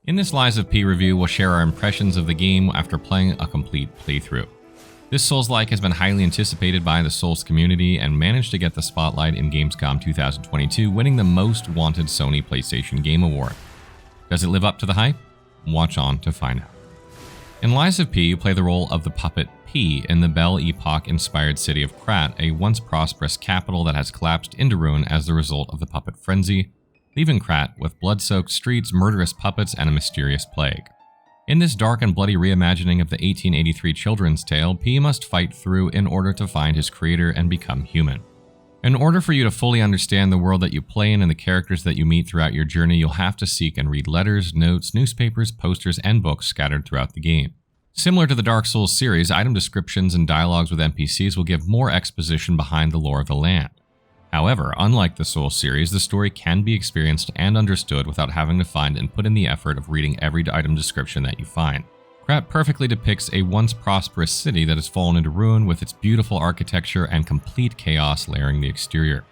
In this Lies of P review, we'll share our impressions of the game after playing a complete playthrough. This Souls-like has been highly anticipated by the Souls community and managed to get the spotlight in Gamescom 2022, winning the most wanted Sony PlayStation Game Award. Does it live up to the hype? Watch on to find out. In Lies of P, you play the role of the puppet P in the Belle Epoque-inspired city of Krat, a once prosperous capital that has collapsed into ruin as the result of the puppet frenzy, leaving Krat with blood-soaked streets, murderous puppets, and a mysterious plague. In this dark and bloody reimagining of the 1883 children's tale, P must fight through in order to find his creator and become human. In order for you to fully understand the world that you play in and the characters that you meet throughout your journey, you'll have to seek and read letters, notes, newspapers, posters, and books scattered throughout the game. Similar to the Dark Souls series, item descriptions and dialogues with NPCs will give more exposition behind the lore of the land. However, unlike the Souls series, the story can be experienced and understood without having to find and put in the effort of reading every item description that you find. Krat perfectly depicts a once prosperous city that has fallen into ruin with its beautiful architecture and complete chaos layering the exterior.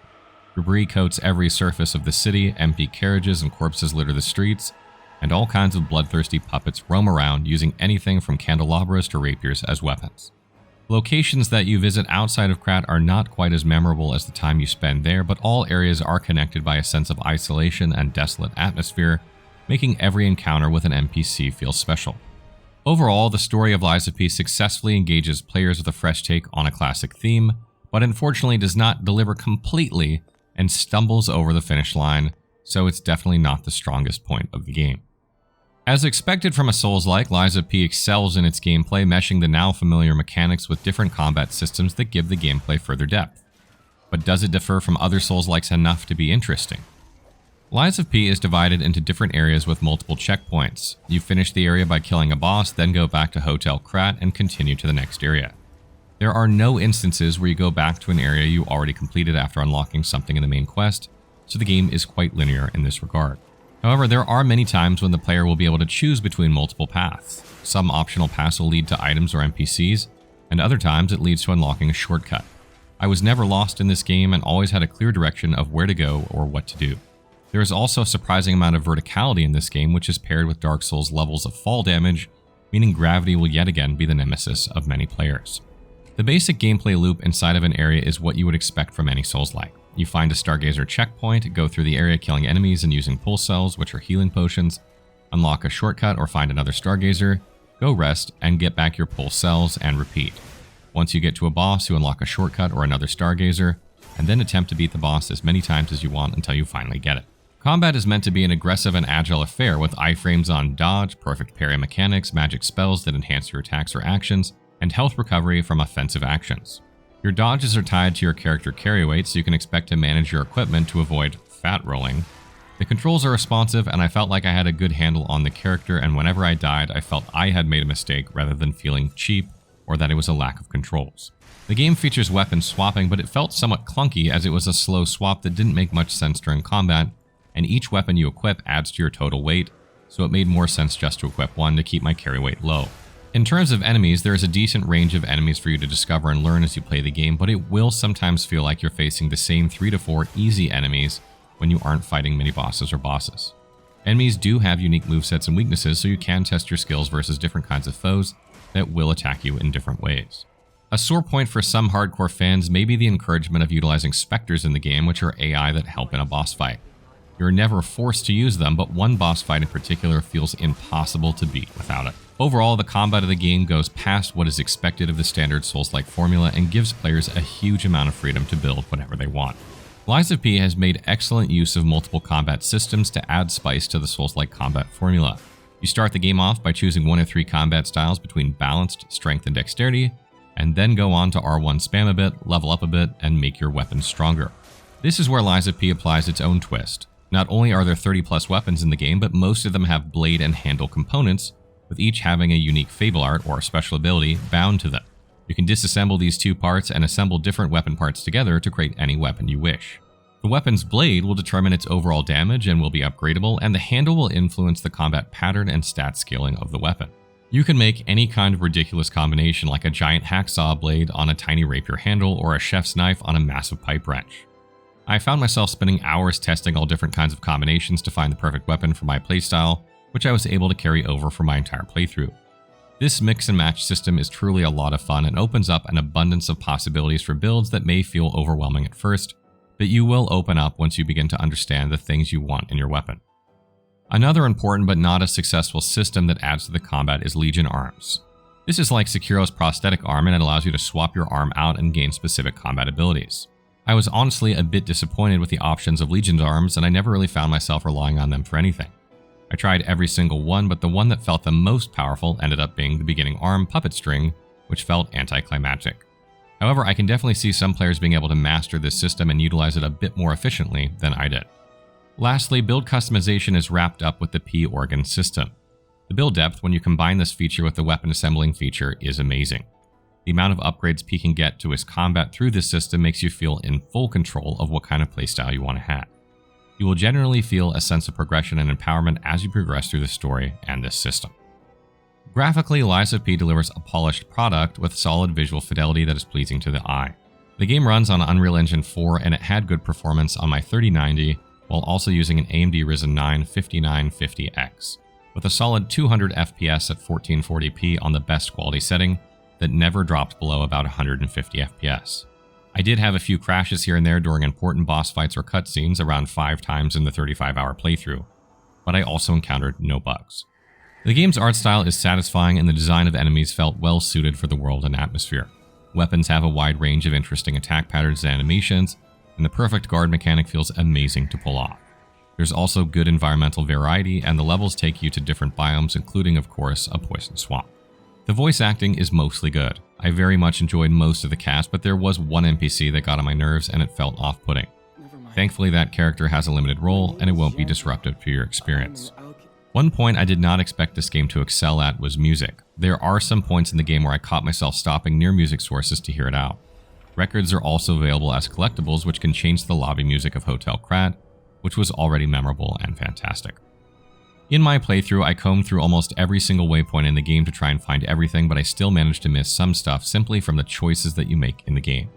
Debris coats every surface of the city, empty carriages and corpses litter the streets, and all kinds of bloodthirsty puppets roam around using anything from candelabras to rapiers as weapons. Locations that you visit outside of Krat are not quite as memorable as the time you spend there, but all areas are connected by a sense of isolation and desolate atmosphere, making every encounter with an NPC feel special. Overall, the story of Lies of P successfully engages players with a fresh take on a classic theme, but unfortunately does not deliver completely and stumbles over the finish line, so it's definitely not the strongest point of the game. As expected from a Souls-like, Lies of P excels in its gameplay, meshing the now familiar mechanics with different combat systems that give the gameplay further depth. But does it differ from other Souls-likes enough to be interesting? Lies of P is divided into different areas with multiple checkpoints. You finish the area by killing a boss, then go back to Hotel Krat and continue to the next area. There are no instances where you go back to an area you already completed after unlocking something in the main quest, so the game is quite linear in this regard. However, there are many times when the player will be able to choose between multiple paths. Some optional paths will lead to items or NPCs, and other times it leads to unlocking a shortcut. I was never lost in this game and always had a clear direction of where to go or what to do. There is also a surprising amount of verticality in this game, which is paired with Dark Souls levels of fall damage, meaning gravity will yet again be the nemesis of many players. The basic gameplay loop inside of an area is what you would expect from any Souls-like. You find a Stargazer checkpoint, go through the area killing enemies and using pull cells, which are healing potions, unlock a shortcut or find another Stargazer, go rest, and get back your pull cells and repeat. Once you get to a boss, you unlock a shortcut or another Stargazer, and then attempt to beat the boss as many times as you want until you finally get it. Combat is meant to be an aggressive and agile affair with iframes on dodge, perfect parry mechanics, magic spells that enhance your attacks or actions, and health recovery from offensive actions. Your dodges are tied to your character carry weight, so you can expect to manage your equipment to avoid fat rolling. The controls are responsive, and I felt like I had a good handle on the character, and whenever I died, I felt I had made a mistake rather than feeling cheap or that it was a lack of controls. The game features weapon swapping, but it felt somewhat clunky as it was a slow swap that didn't make much sense during combat, and each weapon you equip adds to your total weight, so it made more sense just to equip one to keep my carry weight low. In terms of enemies, there is a decent range of enemies for you to discover and learn as you play the game, but it will sometimes feel like you're facing the same 3 to 4 easy enemies when you aren't fighting mini bosses or bosses. Enemies do have unique movesets and weaknesses, so you can test your skills versus different kinds of foes that will attack you in different ways. A sore point for some hardcore fans may be the encouragement of utilizing specters in the game, which are AI that help in a boss fight. You're never forced to use them, but one boss fight in particular feels impossible to beat without it. Overall, the combat of the game goes past what is expected of the standard Souls-like formula and gives players a huge amount of freedom to build whatever they want. Lies of P has made excellent use of multiple combat systems to add spice to the Souls-like combat formula. You start the game off by choosing one of 3 combat styles between balanced, strength, and dexterity, and then go on to R1 spam a bit, level up a bit, and make your weapons stronger. This is where Lies of P applies its own twist. Not only are there 30 plus weapons in the game, but most of them have blade and handle components, with each having a unique fable art or special ability bound to them. You can disassemble these 2 parts and assemble different weapon parts together to create any weapon you wish. The weapon's blade will determine its overall damage and will be upgradable, and the handle will influence the combat pattern and stat scaling of the weapon. You can make any kind of ridiculous combination, like a giant hacksaw blade on a tiny rapier handle or a chef's knife on a massive pipe wrench. I found myself spending hours testing all different kinds of combinations to find the perfect weapon for my playstyle, which I was able to carry over for my entire playthrough. This mix and match system is truly a lot of fun and opens up an abundance of possibilities for builds that may feel overwhelming at first, but you will open up once you begin to understand the things you want in your weapon. Another important but not as successful system that adds to the combat is Legion arms. This is like Sekiro's prosthetic arm, and it allows you to swap your arm out and gain specific combat abilities. I was honestly a bit disappointed with the options of Legion's arms, and I never really found myself relying on them for anything. I tried every single one, but the one that felt the most powerful ended up being the beginning arm puppet string, which felt anticlimactic. However, I can definitely see some players being able to master this system and utilize it a bit more efficiently than I did. Lastly, build customization is wrapped up with the P-Organ system. The build depth, when you combine this feature with the weapon assembling feature, is amazing. The amount of upgrades P can get to his combat through this system makes you feel in full control of what kind of playstyle you want to have. You will generally feel a sense of progression and empowerment as you progress through the story and this system. Graphically, Lies of P delivers a polished product with solid visual fidelity that is pleasing to the eye. The game runs on Unreal Engine 4 and it had good performance on my 3090 while also using an AMD Ryzen 9 5950X, with a solid 200 FPS at 1440p on the best quality setting that never dropped below about 150 FPS. I did have a few crashes here and there during important boss fights or cutscenes around 5 times in the 35-hour playthrough, but I also encountered no bugs. The game's art style is satisfying and the design of enemies felt well suited for the world and atmosphere. Weapons have a wide range of interesting attack patterns and animations, and the perfect guard mechanic feels amazing to pull off. There's also good environmental variety, and the levels take you to different biomes, including, of course, a poison swamp. The voice acting is mostly good. I very much enjoyed most of the cast, but there was one NPC that got on my nerves and it felt off-putting. Thankfully, that character has a limited role and it won't be disruptive to your experience. One point I did not expect this game to excel at was music. There are some points in the game where I caught myself stopping near music sources to hear it out. Records are also available as collectibles, which can change the lobby music of Hotel Krat, which was already memorable and fantastic. In my playthrough, I combed through almost every single waypoint in the game to try and find everything, but I still managed to miss some stuff simply from the choices that you make in the game.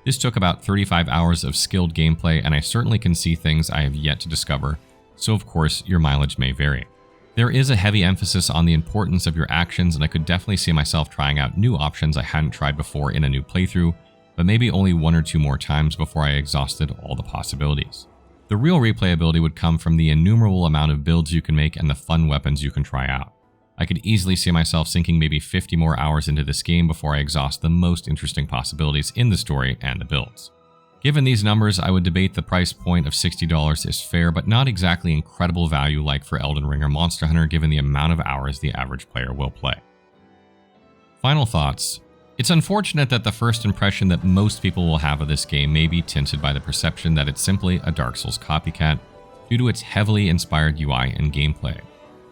This took about 35 hours of skilled gameplay, and I certainly can see things I have yet to discover, so of course your mileage may vary. There is a heavy emphasis on the importance of your actions, and I could definitely see myself trying out new options I hadn't tried before in a new playthrough, but maybe only 1 or 2 more times before I exhausted all the possibilities. The real replayability would come from the innumerable amount of builds you can make and the fun weapons you can try out. I could easily see myself sinking maybe 50 more hours into this game before I exhaust the most interesting possibilities in the story and the builds. Given these numbers, I would debate the price point of $60 is fair, but not exactly incredible value like for Elden Ring or Monster Hunter given the amount of hours the average player will play. Final thoughts. It's unfortunate that the first impression that most people will have of this game may be tinted by the perception that it's simply a Dark Souls copycat due to its heavily inspired UI and gameplay.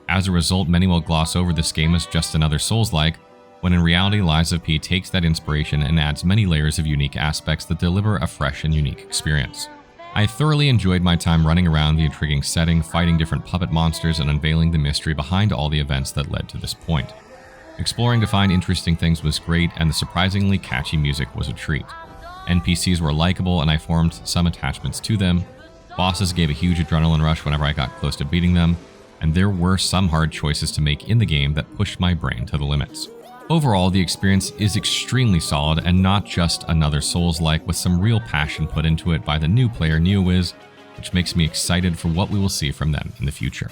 As a result, many will gloss over this game as just another Souls-like, when in reality Lies of P takes that inspiration and adds many layers of unique aspects that deliver a fresh and unique experience. I thoroughly enjoyed my time running around the intriguing setting, fighting different puppet monsters, and unveiling the mystery behind all the events that led to this point. Exploring to find interesting things was great, and the surprisingly catchy music was a treat. NPCs were likable, and I formed some attachments to them. Bosses gave a huge adrenaline rush whenever I got close to beating them, and there were some hard choices to make in the game that pushed my brain to the limits. Overall, the experience is extremely solid and not just another Souls-like with some real passion put into it by the new player NEOWIZ, which makes me excited for what we will see from them in the future.